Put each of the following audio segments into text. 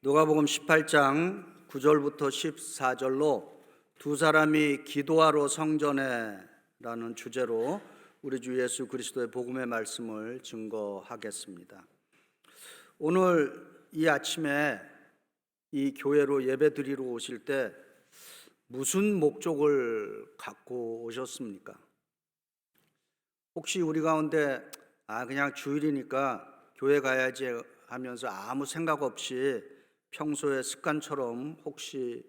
누가복음 18장 9절부터 14절로 두 사람이 기도하러 성전에라는 주제로 우리 주 예수 그리스도의 복음의 말씀을 증거하겠습니다. 오늘 이 아침에 이 교회로 예배드리러 오실 때 무슨 목적을 갖고 오셨습니까? 혹시 우리 가운데 그냥 주일이니까 교회 가야지 하면서 아무 생각 없이 평소의 습관처럼 혹시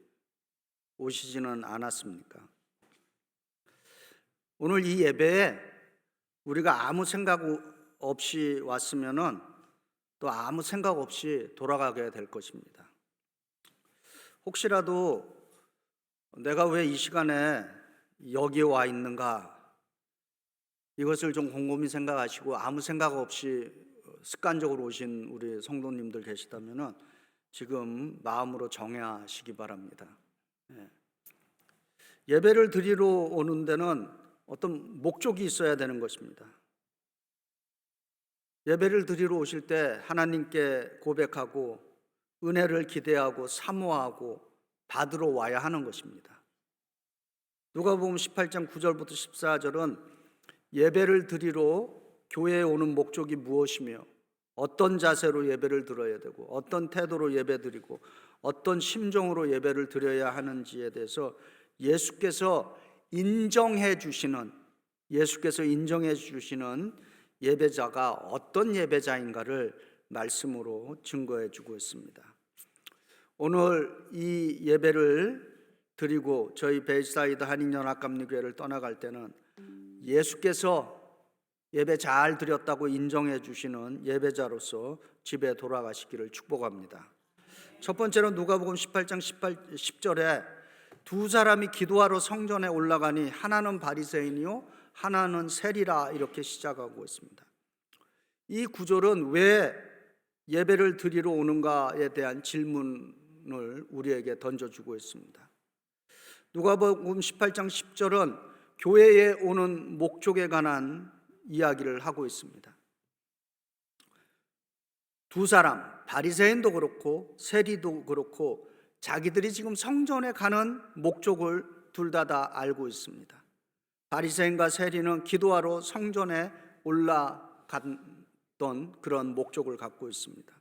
오시지는 않았습니까? 오늘 이 예배에 우리가 아무 생각 없이 왔으면은 또 아무 생각 없이 돌아가게 될 것입니다. 혹시라도 내가 왜 이 시간에 여기에 와 있는가, 이것을 좀 곰곰이 생각하시고 아무 생각 없이 습관적으로 오신 우리 성도님들 계시다면은 지금 마음으로 정하시기 바랍니다. 예배를 드리러 오는 데는 어떤 목적이 있어야 되는 것입니다. 예배를 드리러 오실 때 하나님께 고백하고 은혜를 기대하고 사모하고 받으러 와야 하는 것입니다. 누가복음 18장 9절부터 14절은 예배를 드리러 교회에 오는 목적이 무엇이며 어떤 자세로 예배를 드려야 되고 어떤 태도로 예배드리고 어떤 심정으로 예배를 드려야 하는지에 대해서 예수께서 인정해 주시는 예배자가 어떤 예배자인가를 말씀으로 증거해 주고 있습니다. 오늘 이 예배를 드리고 저희 베이사이드 한인연합감리교회를 떠나갈 때는 예수께서 예배 잘 드렸다고 인정해 주시는 예배자로서 집에 돌아가시기를 축복합니다. 첫 번째로 누가복음 18장 10절에 두 사람이 기도하러 성전에 올라가니 하나는 바리새인이요 하나는 세리라, 이렇게 시작하고 있습니다. 이 구절은 왜 예배를 드리러 오는가에 대한 질문을 우리에게 던져주고 있습니다. 누가복음 18장 10절은 교회에 오는 목적에 관한 이야기를 하고 있습니다. 두 사람, 바리새인도 그렇고 세리도 그렇고 자기들이 지금 성전에 가는 목적을 둘 다 알고 있습니다. 바리새인과 세리는 기도하러 성전에 올라갔던 그런 목적을 갖고 있습니다.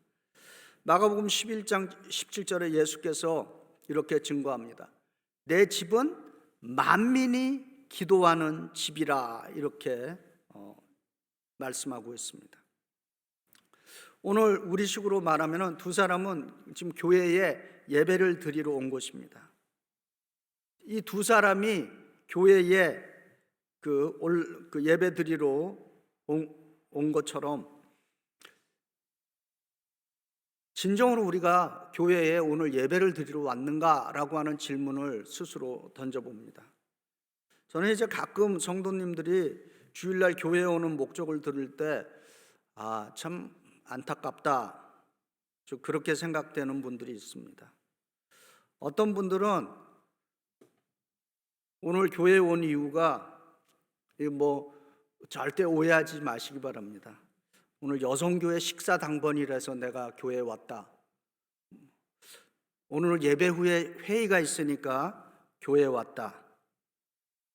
마가복음 11장 17절에 예수께서 이렇게 증거합니다. 내 집은 만민이 기도하는 집이라, 이렇게 말씀하고 있습니다. 오늘 우리식으로 말하면 두 사람은 지금 교회에 예배를 드리러 온 것입니다. 이 두 사람이 교회에 예배 드리러 온 것처럼 진정으로 우리가 교회에 오늘 예배를 드리러 왔는가라고 하는 질문을 스스로 던져봅니다. 저는 이제 가끔 성도님들이 주일날 교회에 오는 목적을 들을 때 참 안타깝다, 그렇게 생각되는 분들이 있습니다. 어떤 분들은 오늘 교회에 온 이유가 절대 오해하지 마시기 바랍니다. 오늘 여성교회 식사 당번이라서 내가 교회에 왔다. 오늘 예배 후에 회의가 있으니까 교회에 왔다.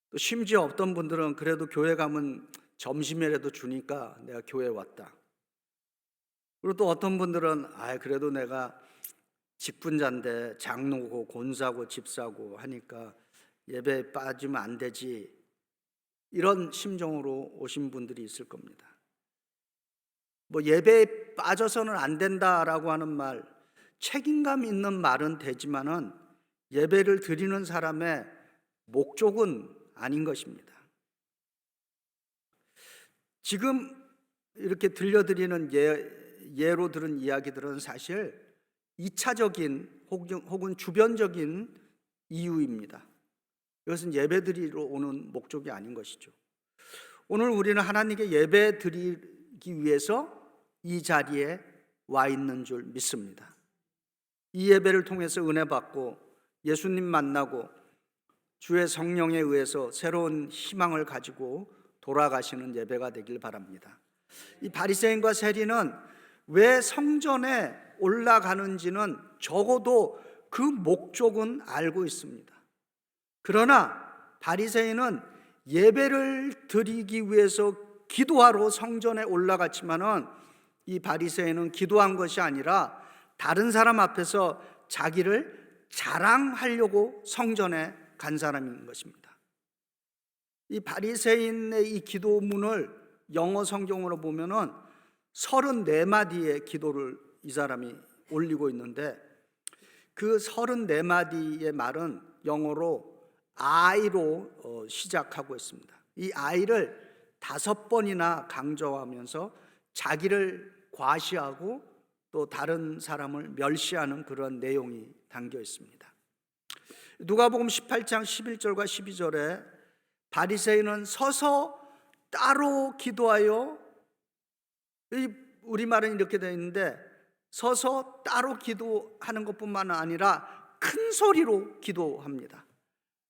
또 심지어 어떤 분들은 그래도 교회 가면 점심이라도 주니까 내가 교회에 왔다. 그리고 또 어떤 분들은 그래도 내가 직분자인데 장로고 권사고 집사고 하니까 예배에 빠지면 안 되지, 이런 심정으로 오신 분들이 있을 겁니다. 예배에 빠져서는 안 된다라고 하는 말, 책임감 있는 말은 되지만은 예배를 드리는 사람의 목적은 아닌 것입니다. 지금 이렇게 들려드리는 예로 들은 이야기들은 사실 2차적인 혹은 주변적인 이유입니다. 이것은 예배 드리러 오는 목적이 아닌 것이죠. 오늘 우리는 하나님께 예배 드리기 위해서 이 자리에 와 있는 줄 믿습니다. 이 예배를 통해서 은혜 받고 예수님 만나고 주의 성령에 의해서 새로운 희망을 가지고 돌아가시는 예배가 되길 바랍니다. 이 바리새인과 세리는 왜 성전에 올라가는지는 적어도 그 목적은 알고 있습니다. 그러나 바리새인은 예배를 드리기 위해서 기도하러 성전에 올라갔지만은 이 바리새인은 기도한 것이 아니라 다른 사람 앞에서 자기를 자랑하려고 성전에 간 사람인 것입니다. 이 바리새인의 이 기도문을 영어 성경으로 보면은 34마디의 기도를 이 사람이 올리고 있는데, 그 34마디의 말은 영어로 I로 시작하고 있습니다. 이 I를 5번이나 강조하면서 자기를 과시하고 또 다른 사람을 멸시하는 그런 내용이 담겨 있습니다. 누가복음 18장 11절과 12절에 바리새인은 서서 따로 기도하여, 우리말은 이렇게 되어 있는데 서서 따로 기도하는 것뿐만 아니라 큰 소리로 기도합니다.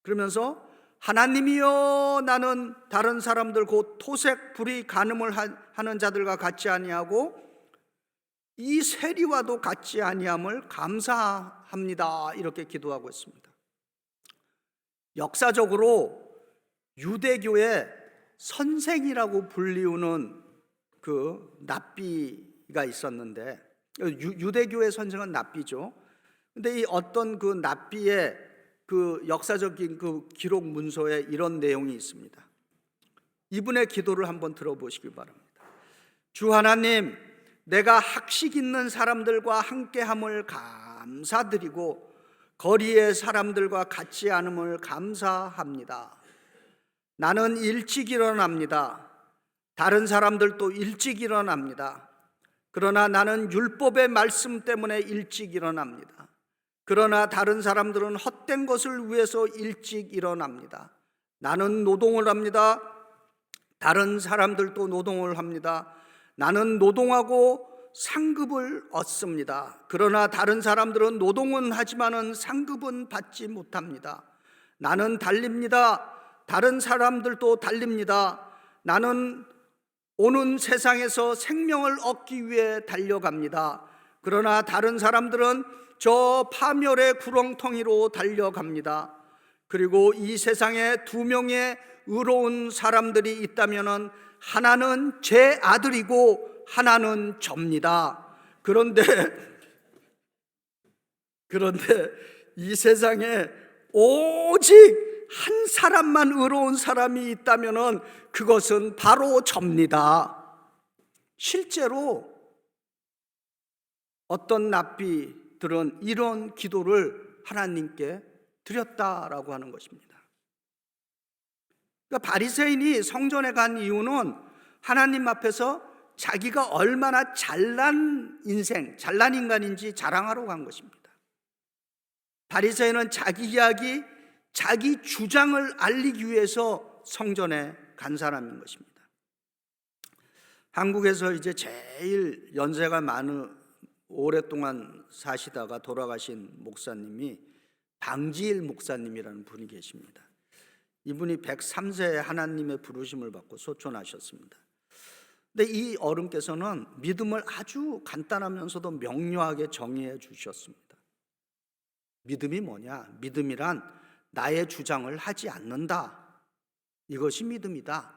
그러면서 하나님이여, 나는 다른 사람들 곧 토색 불의 간음을 하는 자들과 같지 아니하고 이 세리와도 같지 아니함을 감사합니다. 이렇게 기도하고 있습니다. 역사적으로 유대교의 선생이라고 불리우는 그 납비가 있었는데, 유대교의 선생은 납비죠. 근데 이 어떤 그 납비의 그 역사적인 그 기록 문서에 이런 내용이 있습니다. 이분의 기도를 한번 들어보시기 바랍니다. 주 하나님, 내가 학식 있는 사람들과 함께함을 감사드리고 거리의 사람들과 같지 않음을 감사합니다. 나는 일찍 일어납니다. 다른 사람들도 일찍 일어납니다. 그러나 나는 율법의 말씀 때문에 일찍 일어납니다. 그러나 다른 사람들은 헛된 것을 위해서 일찍 일어납니다. 나는 노동을 합니다. 다른 사람들도 노동을 합니다. 나는 노동하고 상급을 얻습니다. 그러나 다른 사람들은 노동은 하지만은 상급은 받지 못합니다. 나는 달립니다. 다른 사람들도 달립니다. 나는 오는 세상에서 생명을 얻기 위해 달려갑니다. 그러나 다른 사람들은 저 파멸의 구렁텅이로 달려갑니다. 그리고 이 세상에 2명의 의로운 사람들이 있다면은 하나는 제 아들이고 하나는 접니다. 그런데 이 세상에 오직 한 사람만 의로운 사람이 있다면은 그것은 바로 접니다. 실제로 어떤 납비들은 이런 기도를 하나님께 드렸다라고 하는 것입니다. 그러니까 바리새인이 성전에 간 이유는 하나님 앞에서 자기가 얼마나 잘난 인생, 잘난 인간인지 자랑하러 간 것입니다. 바리새인은 자기 이야기, 자기 주장을 알리기 위해서 성전에 간 사람인 것입니다. 한국에서 이제 제일 연세가 많은, 오랫동안 사시다가 돌아가신 목사님이 방지일 목사님이라는 분이 계십니다. 이분이 103세에 하나님의 부르심을 받고 소천하셨습니다. 근데 이 어른께서는 믿음을 아주 간단하면서도 명료하게 정의해 주셨습니다. 믿음이 뭐냐? 믿음이란 나의 주장을 하지 않는다. 이것이 믿음이다.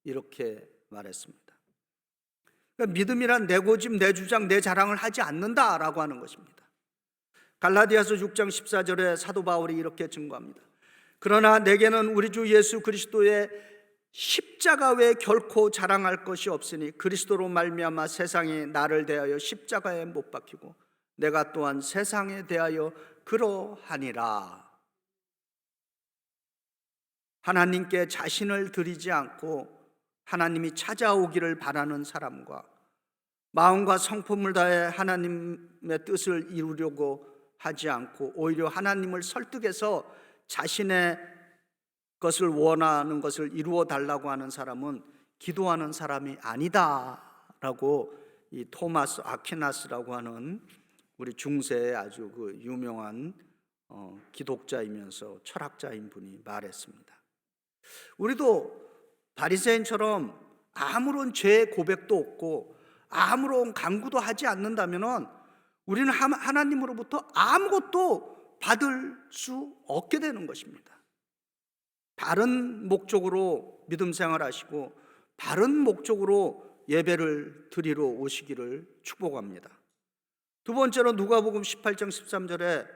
이렇게 말했습니다. 그러니까 믿음이란 내 고집, 내 주장, 내 자랑을 하지 않는다라고 하는 것입니다. 갈라디아서 6장 14절에 사도 바울이 이렇게 증거합니다. 그러나 내게는 우리 주 예수 그리스도의 십자가 외에 결코 자랑할 것이 없으니 그리스도로 말미암아 세상이 나를 대하여 십자가에 못 박히고 내가 또한 세상에 대하여 그러하니라. 하나님께 자신을 드리지 않고 하나님이 찾아오기를 바라는 사람과 마음과 성품을 다해 하나님의 뜻을 이루려고 하지 않고 오히려 하나님을 설득해서 자신의 것을 원하는 것을 이루어 달라고 하는 사람은 기도하는 사람이 아니다라고 이 토마스 아퀴나스라고 하는 우리 중세의 아주 그 유명한 기독자이면서 철학자인 분이 말했습니다. 우리도 바리새인처럼 아무런 죄 고백도 없고 아무런 간구도 하지 않는다면은 우리는 하나님으로부터 아무것도 받을 수 없게 되는 것입니다. 바른 목적으로 믿음 생활하시고 바른 목적으로 예배를 드리러 오시기를 축복합니다. 두 번째로 누가복음 18장 13절에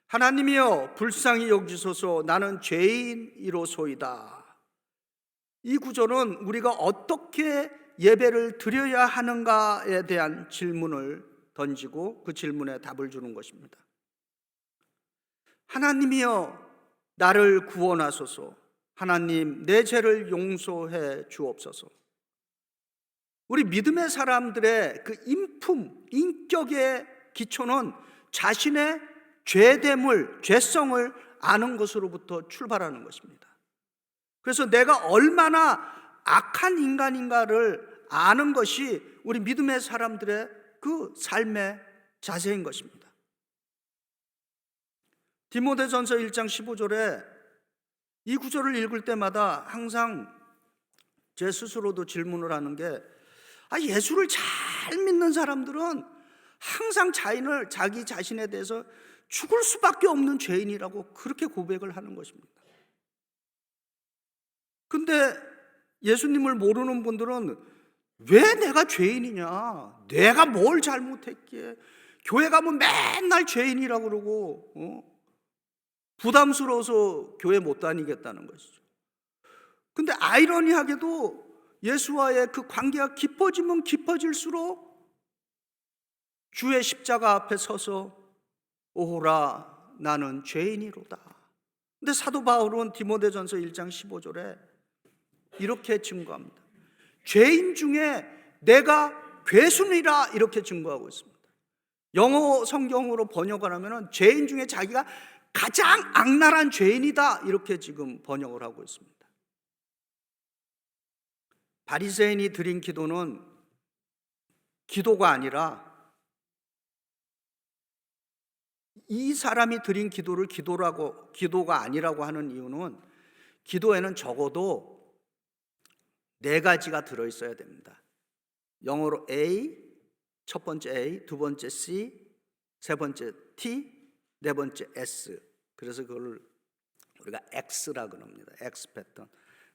하나님이여 불쌍히 여기소서 나는 죄인이로소이다. 이 구절은 우리가 어떻게 예배를 드려야 하는가에 대한 질문을 던지고 그 질문에 답을 주는 것입니다. 하나님이여 나를 구원하소서. 하나님 내 죄를 용서해 주옵소서. 우리 믿음의 사람들의 그 인격의 기초는 자신의 죄됨을, 죄성을 아는 것으로부터 출발하는 것입니다. 그래서 내가 얼마나 악한 인간인가를 아는 것이 우리 믿음의 사람들의 그 삶의 자세인 것입니다. 디모데전서 1장 15절에 이 구절을 읽을 때마다 항상 제 스스로도 질문을 하는 게 예수를 잘 믿는 사람들은 항상 자기 자신에 대해서 죽을 수밖에 없는 죄인이라고 그렇게 고백을 하는 것입니다. 근데 예수님을 모르는 분들은 왜 내가 죄인이냐? 내가 뭘 잘못했기에? 교회 가면 맨날 죄인이라고 그러고 부담스러워서 교회 못 다니겠다는 것이죠. 근데 아이러니하게도 예수와의 그 관계가 깊어지면 깊어질수록 주의 십자가 앞에 서서 오호라 나는 죄인이로다. 근데 사도 바울은 디모데전서 1장 15절에 이렇게 증거합니다. 죄인 중에 내가 괴순이라 이렇게 증거하고 있습니다. 영어 성경으로 번역을 하면 죄인 중에 자기가 가장 악랄한 죄인이다 이렇게 지금 번역을 하고 있습니다. 바리새인이 드린 기도는 기도가 아니라 이 사람이 드린 기도를 기도가 아니라고 하는 이유는 기도에는 적어도 4가지가 들어있어야 됩니다. 영어로 A, 첫 번째 A, 두 번째 C, 세 번째 T, 네 번째 S. 그래서 그걸 우리가 X라 그럽니다. X 패턴.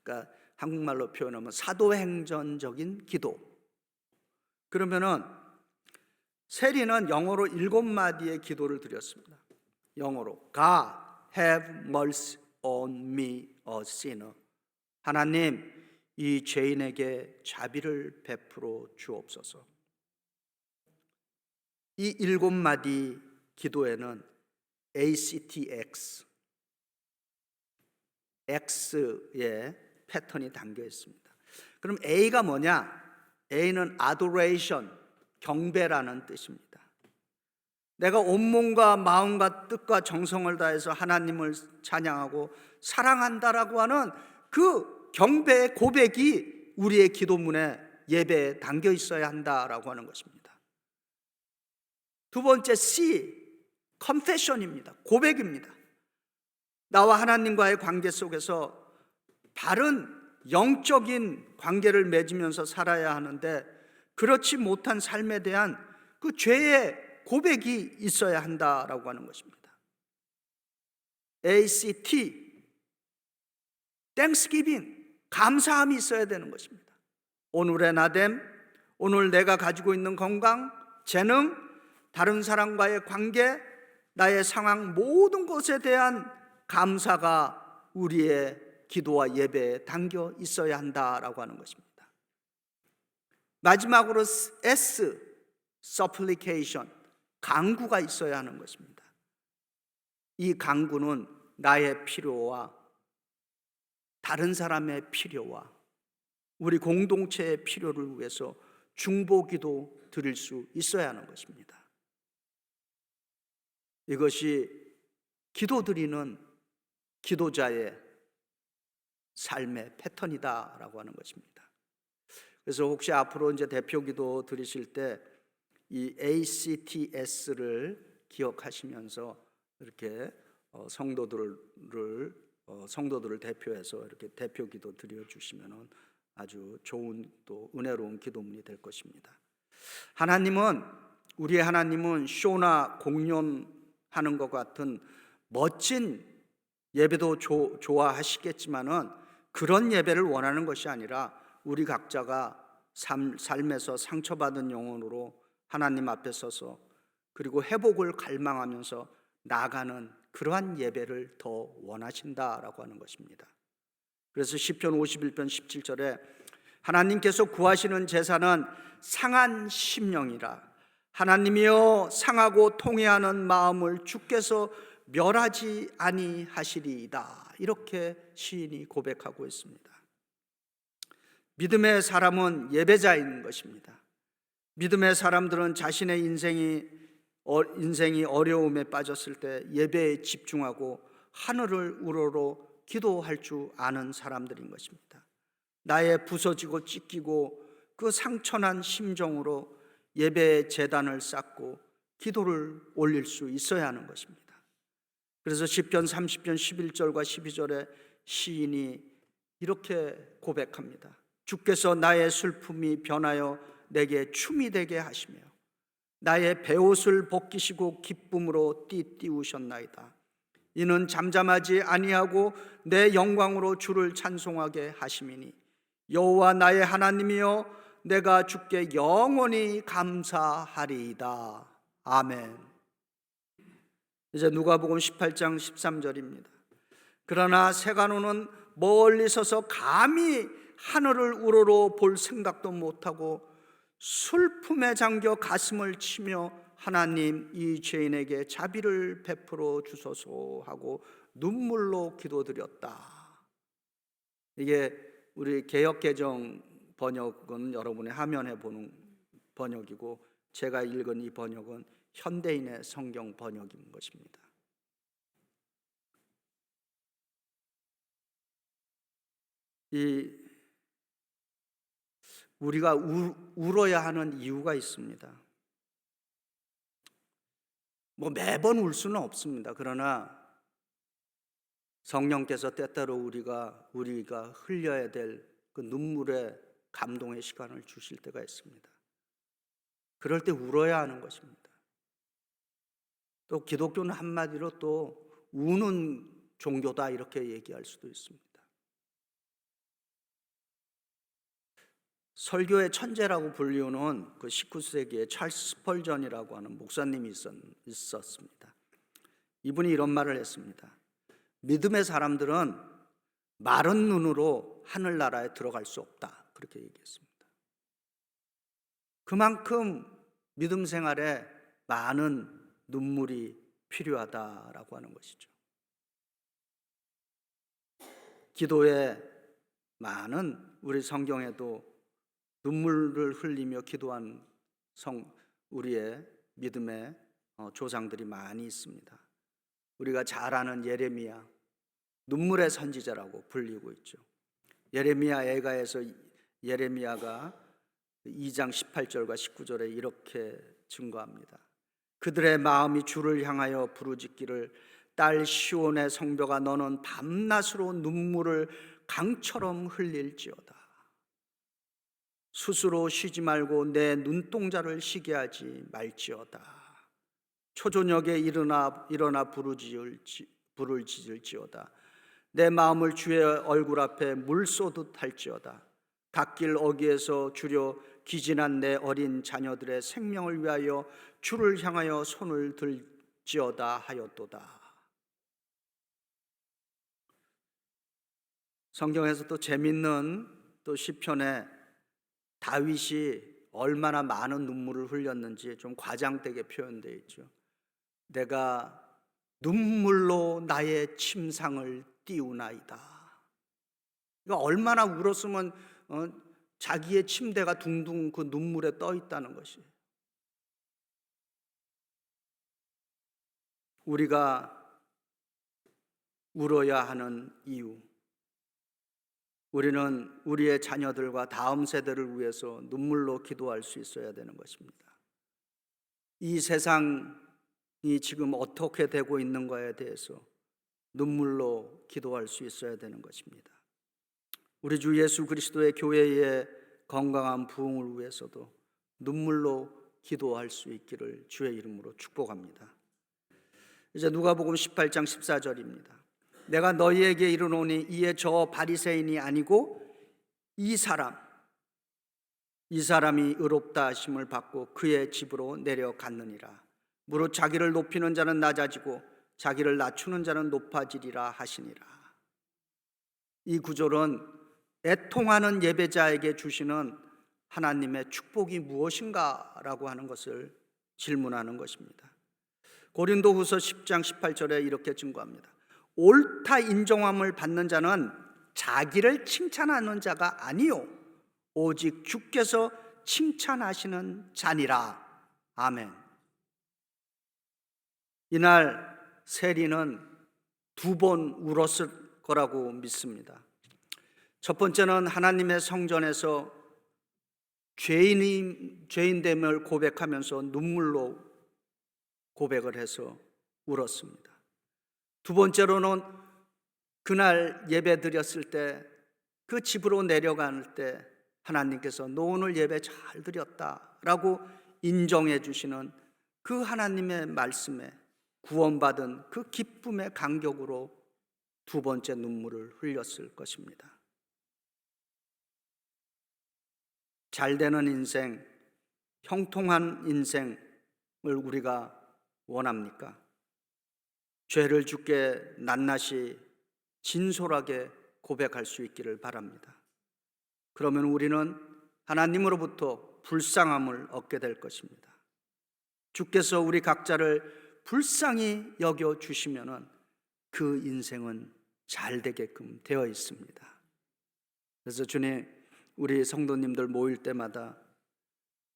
그러니까 한국말로 표현하면 사도행전적인 기도. 그러면은 세리는 영어로 7마디의 기도를 드렸습니다. 영어로 God have mercy on me a sinner. 하나님 이 죄인에게 자비를 베풀어 주옵소서. 이 7마디 기도에는 ACTX X의 패턴이 담겨 있습니다. 그럼 A가 뭐냐? A는 adoration, 경배라는 뜻입니다. 내가 온몸과 마음과 뜻과 정성을 다해서 하나님을 찬양하고 사랑한다라고 하는 그 경배의 고백이 우리의 기도문에 예배에 담겨 있어야 한다라고 하는 것입니다. 두 번째 C, confession입니다. 고백입니다. 나와 하나님과의 관계 속에서 바른 영적인 관계를 맺으면서 살아야 하는데 그렇지 못한 삶에 대한 그 죄의 고백이 있어야 한다라고 하는 것입니다. ACT, Thanksgiving, 감사함이 있어야 되는 것입니다. 오늘의 나됨, 오늘 내가 가지고 있는 건강, 재능, 다른 사람과의 관계, 나의 상황 모든 것에 대한 감사가 우리의 기도와 예배에 담겨 있어야 한다라고 하는 것입니다. 마지막으로 S, supplication, 간구가 있어야 하는 것입니다. 이 간구는 나의 필요와 다른 사람의 필요와 우리 공동체의 필요를 위해서 중보기도 드릴 수 있어야 하는 것입니다. 이것이 기도드리는 기도자의 삶의 패턴이다라고 하는 것입니다. 그래서 혹시 앞으로 이제 대표기도 드리실 때 이 ACTS를 기억하시면서 이렇게 성도들을 대표해서 이렇게 대표기도 드려주시면 아주 좋은 또 은혜로운 기도문이 될 것입니다. 하나님은 우리의 하나님은 쇼나 공연하는 것 같은 멋진 예배도 좋아하시겠지만은 그런 예배를 원하는 것이 아니라 우리 각자가 삶에서 상처받은 영혼으로 하나님 앞에 서서 그리고 회복을 갈망하면서 나아가는 그러한 예배를 더 원하신다라고 하는 것입니다. 그래서 시편 51편 17절에 하나님께서 구하시는 제사는 상한 심령이라 하나님이여 상하고 통회하는 마음을 주께서 멸하지 아니하시리이다. 이렇게 시인이 고백하고 있습니다. 믿음의 사람은 예배자인 것입니다. 믿음의 사람들은 자신의 인생이 어려움에 빠졌을 때 예배에 집중하고 하늘을 우러러 기도할 줄 아는 사람들인 것입니다. 나의 부서지고 찢기고 그 상처난 심정으로 예배의 제단을 쌓고 기도를 올릴 수 있어야 하는 것입니다. 그래서 시편 30편 11절과 12절에 시인이 이렇게 고백합니다. 주께서 나의 슬픔이 변하여 내게 춤이 되게 하시며 나의 베옷을 벗기시고 기쁨으로 띠띠우셨나이다. 이는 잠잠하지 아니하고 내 영광으로 주를 찬송하게 하심이니 여호와 나의 하나님이여 내가 주께 영원히 감사하리이다. 아멘. 이제 누가복음 18장 13절입니다. 그러나 세간호는 멀리 서서 감히 하늘을 우러러 볼 생각도 못하고 슬픔에 잠겨 가슴을 치며 하나님 이 죄인에게 자비를 베풀어 주소서 하고 눈물로 기도드렸다. 이게 우리 개역개정 번역은 여러분의 화면에 보는 번역이고 제가 읽은 이 번역은 현대인의 성경 번역인 것입니다. 우리가 울어야 하는 이유가 있습니다. 매번 울 수는 없습니다. 그러나 성령께서 때때로 우리가 흘려야 될 그 눈물의 감동의 시간을 주실 때가 있습니다. 그럴 때 울어야 하는 것입니다. 또 기독교는 한마디로 또 우는 종교다 이렇게 얘기할 수도 있습니다. 설교의 천재라고 불리우는 그 19세기에 찰스 스펄전이라고 하는 목사님이 있었습니다. 이분이 이런 말을 했습니다. 믿음의 사람들은 마른 눈으로 하늘나라에 들어갈 수 없다. 그렇게 얘기했습니다. 그만큼 믿음 생활에 많은 눈물이 필요하다라고 하는 것이죠. 기도에 많은 우리 성경에도 눈물을 흘리며 기도한 우리의 믿음의 조상들이 많이 있습니다. 우리가 잘 아는 예레미야, 눈물의 선지자라고 불리고 있죠. 예레미야 애가에서 예레미야가 2장 18절과 19절에 이렇게 증거합니다. 그들의 마음이 주를 향하여 부르짖기를 딸 시온의 성벽아 너는 밤낮으로 눈물을 강처럼 흘릴지어다. 스스로 쉬지 말고 내 눈동자를 쉬게 하지 말지어다. 초저녁에 일어나 불을 지을지어다. 내 마음을 주의 얼굴 앞에 물 쏘듯 할지어다. 갓길 어귀에서 주려 기진한 내 어린 자녀들의 생명을 위하여 주를 향하여 손을 들지어다 하였도다. 성경에서 또 재밌는 또 시편에 다윗이 얼마나 많은 눈물을 흘렸는지 좀 과장되게 표현되어 있죠. 내가 눈물로 나의 침상을 띄우나이다. 그러니까 얼마나 울었으면 자기의 침대가 둥둥 그 눈물에 떠 있다는 것이. 우리가 울어야 하는 이유, 우리는 우리의 자녀들과 다음 세대를 위해서 눈물로 기도할 수 있어야 되는 것입니다. 이 세상이 지금 어떻게 되고 있는가에 대해서 눈물로 기도할 수 있어야 되는 것입니다. 우리 주 예수 그리스도의 교회의 건강한 부흥을 위해서도 눈물로 기도할 수 있기를 주의 이름으로 축복합니다. 이제 누가복음 18장 14절입니다. 내가 너희에게 이르노니 이에 저 바리새인이 아니고 이 사람이 의롭다 하심을 받고 그의 집으로 내려갔느니라. 무릇 자기를 높이는 자는 낮아지고 자기를 낮추는 자는 높아지리라 하시니라. 이 구절은 애통하는 예배자에게 주시는 하나님의 축복이 무엇인가라고 하는 것을 질문하는 것입니다. 고린도후서 10장 18절에 이렇게 증거합니다. 옳다 인정함을 받는 자는 자기를 칭찬하는 자가 아니요 오직 주께서 칭찬하시는 자니라. 아멘. 이날 세리는 2번 울었을 거라고 믿습니다. 첫 번째는 하나님의 성전에서 죄인됨을 고백하면서 눈물로 고백을 해서 울었습니다. 두 번째로는 그날 예배 드렸을 때 그 집으로 내려갈 때 하나님께서 너 오늘 예배 잘 드렸다라고 인정해 주시는 그 하나님의 말씀에 구원받은 그 기쁨의 감격으로 두 번째 눈물을 흘렸을 것입니다. 잘되는 인생, 형통한 인생을 우리가 원합니까? 죄를 주께 낱낱이 진솔하게 고백할 수 있기를 바랍니다. 그러면 우리는 하나님으로부터 불쌍함을 얻게 될 것입니다. 주께서 우리 각자를 불쌍히 여겨 주시면은 그 인생은 잘 되게끔 되어 있습니다. 그래서 주님, 우리 성도님들 모일 때마다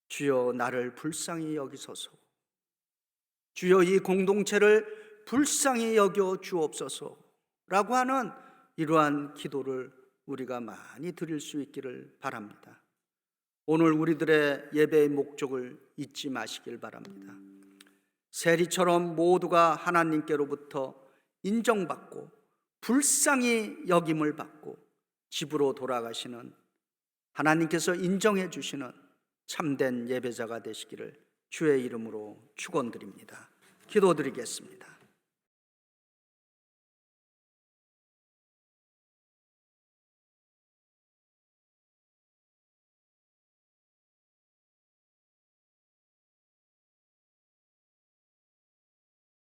주여 나를 불쌍히 여기소서, 주여 이 공동체를 불쌍히 여겨 주옵소서라고 하는 이러한 기도를 우리가 많이 드릴 수 있기를 바랍니다. 오늘 우리들의 예배의 목적을 잊지 마시길 바랍니다. 세리처럼 모두가 하나님께로부터 인정받고 불쌍히 여김을 받고 집으로 돌아가시는 하나님께서 인정해 주시는 참된 예배자가 되시기를 주의 이름으로 축원드립니다. 기도드리겠습니다.